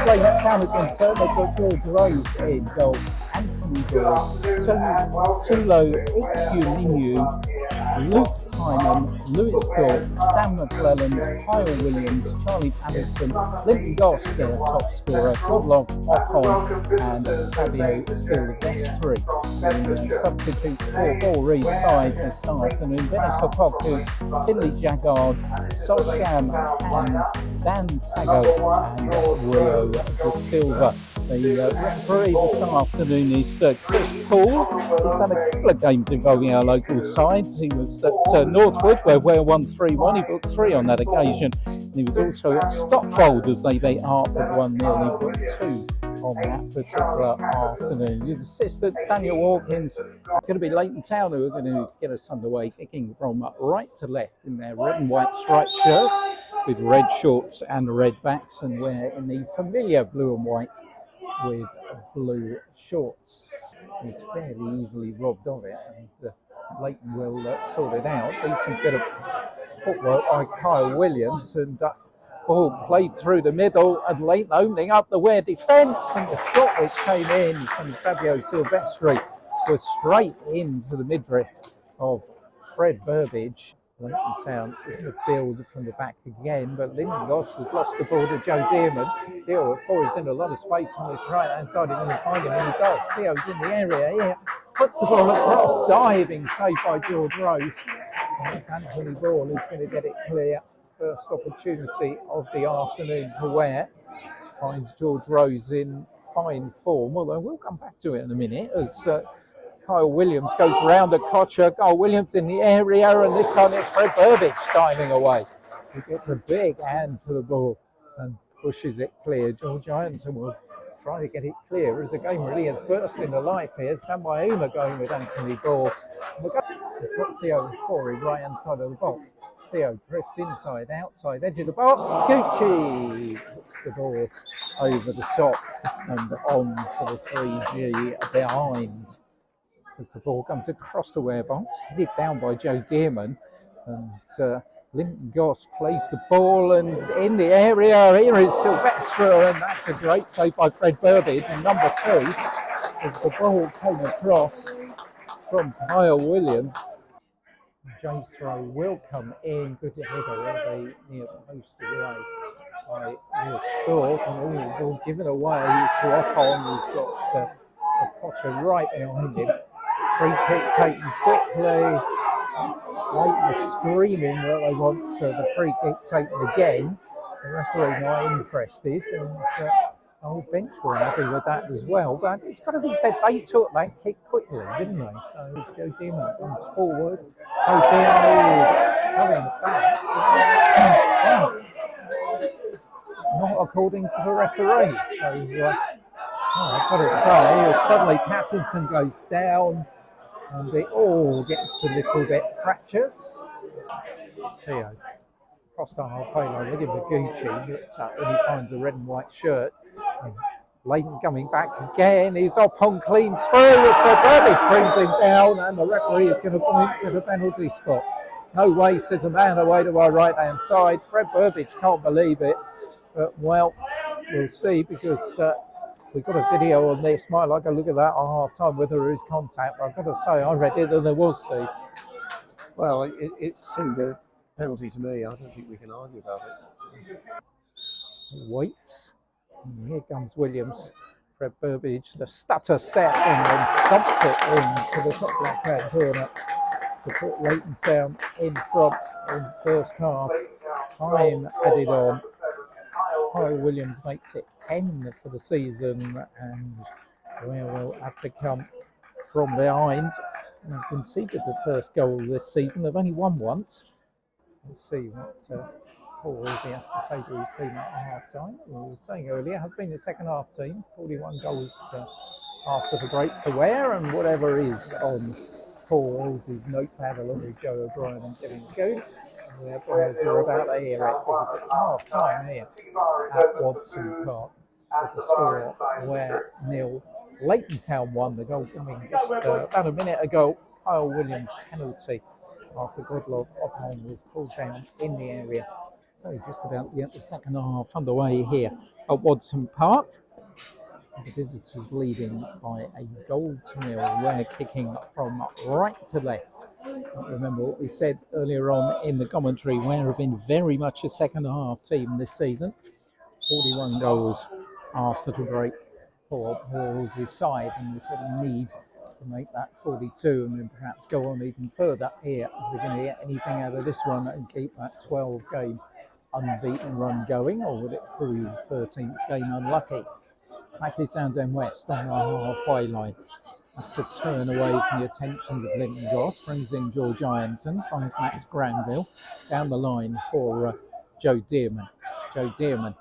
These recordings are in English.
Leighton Town again, so they've got George Rose in goal, Anthony Ball, Tulo Ikuninu, Luke Hyman, Lewis Thorpe, Sam McClelland, Kyle Williams, Charlie Patterson, Linton Goss, their top scorer, Godlove Ocon, and Fabio Silvestri. The substitutes for Ware side this afternoon: Dennis Opoku, Finley Jaggard, Solskam and Dan Tago and Rio Da Silva. The referee this afternoon is Chris Poole. He's done a couple of games involving our local sides. He was at Northwood, where Ware won 3-1. He booked 3 on that occasion. And he was also at Stockfold as they beat Hartford 1-0. He booked 2 on that particular afternoon. The assistant, Daniel Hawkins, going to be Leighton Town, who are going to get us underway, kicking from right to left in their red and white striped shirts with red shorts and red backs, and Ware in the familiar blue and white with blue shorts. He's fairly easily robbed of it, and Leighton will sort it out. Decent bit of footwork by Kyle Williams, and ball played through the middle, and Leighton opening up the Ware defence, and the shot which came in from Fabio Silvestri was straight into the midriff of Fred Burbage. Leighton Town is going to build from the back again, but Lyndon Goss has lost the ball to Joe Dearman. Theo is in a lot of space on his right hand side. He's going to find him, and he does. Theo's in the area here, puts the ball across, diving save by George Rose. And it's Anthony Ball who's going to get it clear. First opportunity of the afternoon for Ware. Finds George Rose in fine form, although we'll come back to it in a minute as Kyle Williams goes round a Kocher. Kyle Williams in the area, and this time it's Fred Burbage diving away. He gets a big hand to the ball and pushes it clear. George Ironson will try to get it clear as the game really has burst into life here. Sam Waima going with Anthony Ball. He's got Theo for him, right hand side of the box. Theo drifts inside, outside edge of the box. Gucci puts the ball over the top and on to the 3G behind. As the ball comes across the Ware box, headed down by Joe Dearman, and Linton Goss plays the ball, and in the area here is Silvestre, and that's a great save by Fred Burbage. And number 2, as the ball came across from Kyle Williams, Jay's throw will come in. Good header, near the post away by Lewis Thorpe, and all ball given away to Ocon, who's got a Potter right behind him. Free kick taken quickly. Leighton is screaming that they want the free kick taken again. The referee not interested, and the whole bench were happy with that as well. But it's got to be said, they took that kick quickly, didn't they? So Joe Dearman comes forward. Coming back. Not according to the referee. So I've got to say, suddenly Pattinson goes down, and it all gets a little bit fractious. Theo across the halfway line, looking for Gucci, but when he finds a red and white shirt. Leighton coming back again, he's up on clean through, Fred Burbage brings him down, and the referee is going to point to the penalty spot. No way, says a man away to our right hand side. Fred Burbage can't believe it, but well, we'll see, because we've got a video on this. Might like a look at that at half time, whether there is contact. I've got to say, I read it and there was, Steve. Well, it seemed a penalty to me. I don't think we can argue about it. Waits. And here comes Williams. Fred Burbage, the stutter step, and then thumps it into the top left-hand corner to put Leighton Town in front in the first half. Time added on. Kyle Williams makes it 10 for the season, and Ware will have to come from behind. They've conceded the first goal this season. They've only won once. We'll see what Paul Halsey has to say to his team at half time. We were saying earlier, have been the second half team, 41 goals after the break for Ware, and whatever is on Paul Halsey's notepad along with Joe O'Brien and Kevin Goode. The players are about to hear it, because it's half time here at Watson Park. With the score Ware 0, Leighton Town 1. The goal coming just about a minute ago. Kyle Williams penalty after Godlove Ocon was pulled down in the area So just about the second half underway here at Watson Park. The visitors leading by a goal to nil. Ware kicking from right to left. Remember what we said earlier on in the commentary. Ware have been very much a second half team this season. 41 goals after the break for Wolves' side, and they sort of need to make that 42 and then perhaps go on even further here if they're going to get anything out of this one and keep that 12 game unbeaten run going, or would it prove 13th game unlucky? Mackley Townsend West on our halfway line. Has to turn away from the attention of Leighton Goss, brings in George Ironton, finds Max Granville down the line for Joe Dearman. Joe Dearman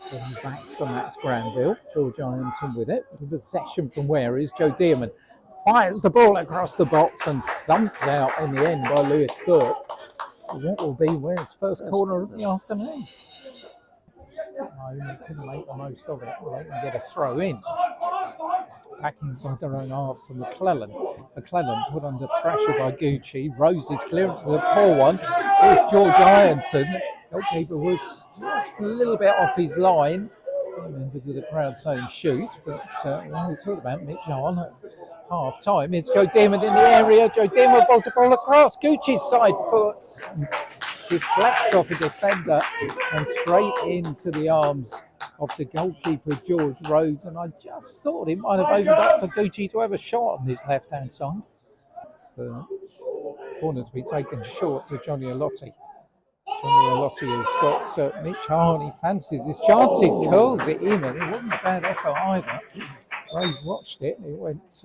brings back for Max Granville. George Ironton with it. The possession from Ware is Joe Dearman. Fires the ball across the box and thumped out in the end by Lewis Thorpe. What will be Ware's first corner of the afternoon? No, couldn't make the most of it. They can get a throw in. Back inside their own half from McClellan. McClellan put under pressure by Gucci. Rose's clearance to the poor one. Here's George Ironton. Goalkeeper was just a little bit off his line. Members of the crowd saying shoot, but we talked about Mitch Hahn at half time. It's Joe Dearman in the area. Joe Dearman bolts the ball across. Gucci's side foot deflects off a defender and straight into the arms of the goalkeeper George Rose, and I just thought it might have opened up for Gucci to have a shot on his left hand side. Corner to be taken short to Johnny Alotti. Johnny Alotti has got Mitch Hahn. He fancies his chances, curls it in, and it wasn't a bad effort either. Rose watched it, it went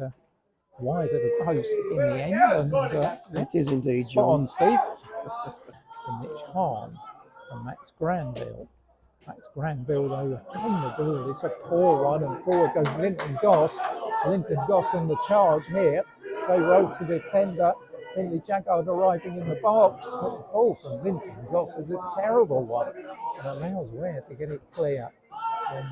wide of the post in the end, and it is indeed, spot on, Steve. From Mitch Hahn and Max Granville. Max Granville, though, on the ball, it's a poor one, and forward goes Linton Goss. Linton Goss on the charge here. They roll to the defender. Finley Jaggard arriving in the box. But the ball from Linton Goss is a terrible one and allows Ware to get it clear. And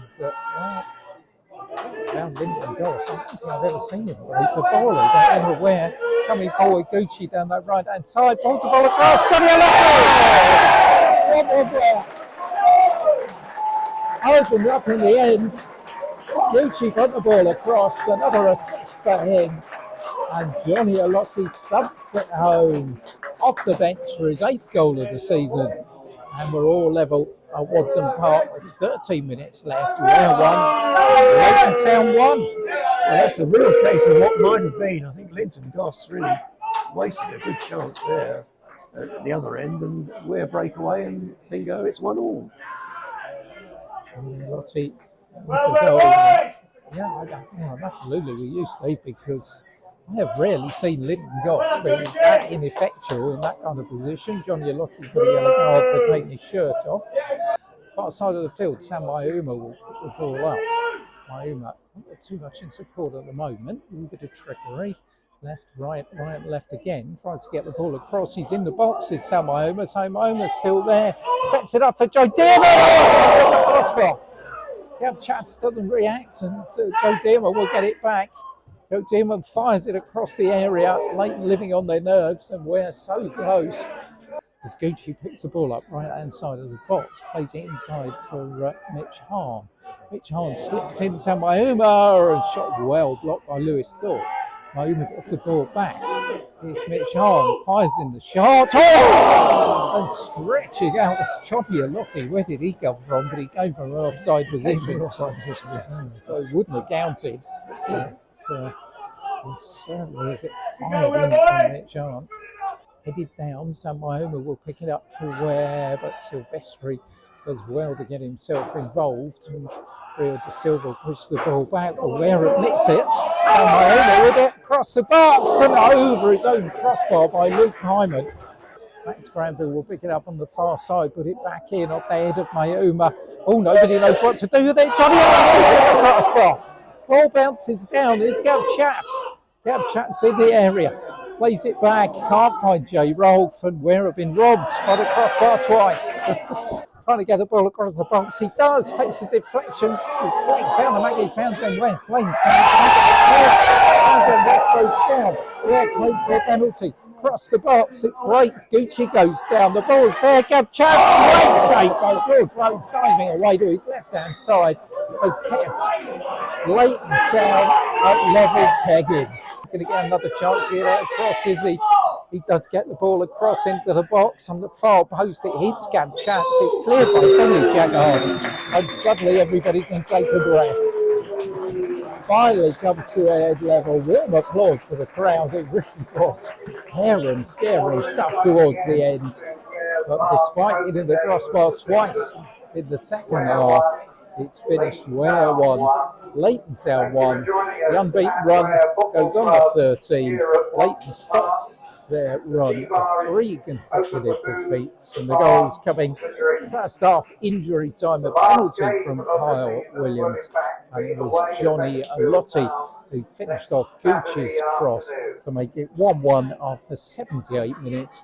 around Linton Goss, I don't think I've ever seen him race a ball. Got Ware coming forward. Gucci down that right hand side. Pulls the ball across. Johnny Alotti! Opened up in the end. Gucci got the ball across. Another assist for him. And Johnny Alotti thumps it home off the bench for his 8th goal of the season. And we're all level at Watson Park with 13 minutes left. Ware 1, Leighton Town 1. Well, that's a real case of what might have been. I think Linton Goss really wasted a good chance there at the other end, and Ware break away, and bingo, it's 1-1. Alotti with the goal. Yeah, absolutely with you, Steve, because I have rarely seen Linton Goss be that ineffectual in that kind of position. Johnny Alotti's got a yellow card for taking his shirt off. Far side of the field, Sam Mayuma will put the ball up. Mayuma not too much in support at the moment. A little bit of trickery. Left, right, left again. Tries to get the ball across. He's in the box. It's Sam Mayuma. Sam Mayuma's still there. Sets it up for Joe Dearman. Crossbar. Gav Chaps doesn't react, and Joe Dearman will get it back. Joe Dearman fires it across the area. Leighton living on their nerves, and we're so close. As Gucci picks the ball up right hand side of the box, plays it inside for Mitch Hahn. Mitch Hahn slips in to Mayuma, and shot well blocked by Lewis Thorpe. Mayuma gets the ball back. Here's Mitch Hahn, fires in the shot. And stretching out, that's Johnny Alotti. Where did he come from? But he came from an offside position. So he wouldn't have counted. Certainly is it fired in from Mitch Hahn. Headed down, Sam Mayuma will pick it up for Ware, but Silvestri does well to get himself involved. And Rio De Silva pushed the ball back, but Ware had nicked it. Sam Mayuma with it across the box and over his own crossbar by Luke Hyman. Max Granville will pick it up on the far side, put it back in off the head of Mayuma. Oh, nobody knows what to do with it. Johnny Alotti with the crossbar. Ball bounces down. There's Gav Chaps. Gav Chaps in the area. Plays it back. Can't find Jay Rolfe, and Ware have been robbed by the crossbar twice. Trying to get the ball across the box. He does. Takes the deflection. Deflects down the Mackley Townsend West. Leighton Townsend West goes down. Ware played for a penalty. across the box. It breaks. Gucci goes down. The ball's there. Gab chance. Great save by George Rose, diving away to his left-hand side. Has kept Leighton down at level pegging. He's going to get another chance here. That crosses. He does get the ball across into the box on the far post. It hits Gab chance. It's cleared by Tony Jaggard. And suddenly everybody can take a breath. Finally comes to a head level. Warm applause for the crowd. It really was harum scarum stuff towards the end. But despite hitting the crossbar twice in the second half, it's finished Ware 1, Leighton Town 1. The unbeaten run goes on to 13. Leighton stopped their run of 3 consecutive defeats, and the goals coming first half injury time, a penalty from Kyle Williams, and it was Johnny Alotti who finished off Gucci's cross to make it 1-1 after 78 minutes.